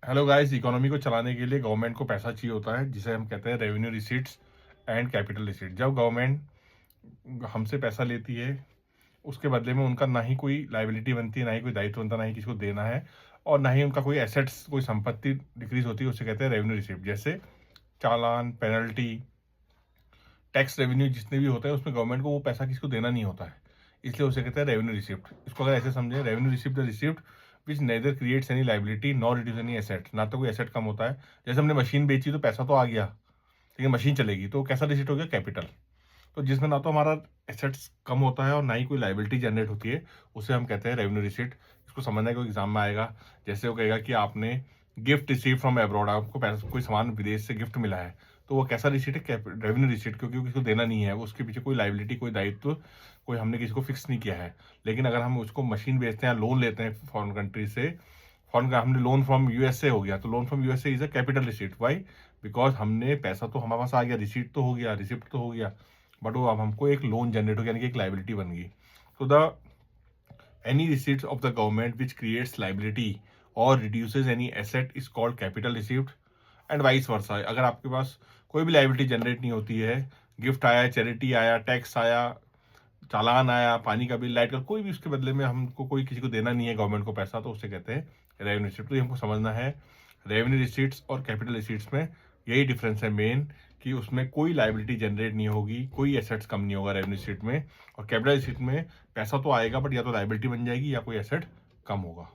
Hello guys, economy को चलाने के लिए गवर्नमेंट को पैसा चाहिए होता है, जिसे हम कहते हैं revenue receipts and capital receipt. जब गवर्नमेंट हमसे पैसा लेती है, उसके बदले में उनका ना ही कोई लाइबिलिटी बनती है, ना ही कोई दायित्व बनता है, ना ही किसी को देना है, और ना ही उनका कोई एसेट्स, कोई संपत्ति डिक्रीज होती है, उसे कहते हैं रेवेन्यू रिसीट। जैसे चालान, पेनल्टी, टैक्स रेवेन्यू जितने भी होते हैं, उसमें गवर्नमेंट को वो पैसा किसी को देना नहीं होता है, इसलिए उसे कहते हैं रेवेन्यू रिसिप्ट। इसको अगर ऐसे समझे, revenue receipt the receipt which neither creates any liability nor reduce any asset. ना तो कोई एसेट कम होता है, जैसे हमने मशीन बेची तो पैसा तो आ गया, लेकिन मशीन चलेगी तो कैसा रिसिप्ट हो गया? कैपिटल। तो जिसमें ना तो हमारा एसेट्स कम होता है और ना ही कोई लाइबिलिटी जनरेट होती है, उसे हम कहते हैं रेवेन्यू रिसिप्ट। इसको समझने को एग्जाम में आएगा। जैसे वो कहेगा कि आपने गिफ्ट रिसीव फ्रॉम अब्रॉड, आपको पैसा, कोई सामान विदेश से गिफ्ट मिला है, तो वो कैसा रिसीट है? रेवेन्यू रिसीट, क्योंकि वो किसी को देना नहीं है, वो उसके पीछे कोई लाइबिलिटी, कोई दायित्व, कोई हमने किसी को फिक्स नहीं किया है। लेकिन अगर हम उसको मशीन बेचते हैं या लोन लेते हैं फॉरेन कंट्री से, फॉरेन का हमने लोन फ्रॉम यूएसए हो गया, तो loan from USA is a capital receipt. Why? Because हमने पैसा तो हमारे पास आ गया, रिसीट तो हो गया, रिसिप्ट तो हो गया, बट वो अब हमको एक लोन जनरेट हो गया, यानी कि एक लाइबिलिटी बन गई। तो the any receipts of the government which creates liability or reduces any asset is called capital receipt, and vice versa. अगर आपके पास कोई भी लाइबिलिटी जनरेट नहीं होती है, गिफ्ट आया, चैरिटी आया, टैक्स आया, चालान आया, पानी का बिल, लाइट का, कोई भी उसके बदले में हमको कोई किसी को देना नहीं है गवर्नमेंट को पैसा, तो उसे कहते हैं रेवेन्यू रिसिप्ट। तो ये हमको समझना है, रेवेन्यू रिसीट्स और कैपिटल रिसीट्स में यही डिफरेंस है मेन, कि उसमें कोई लाइबिलिटी जनरेट नहीं होगी, कोई एसेट्स कम नहीं होगा रेवेन्यू रिसीट में, और कैपिटल रिसीट में पैसा तो आएगा, बट या तो लाइबिलिटी बन जाएगी या कोई एसेट कम होगा।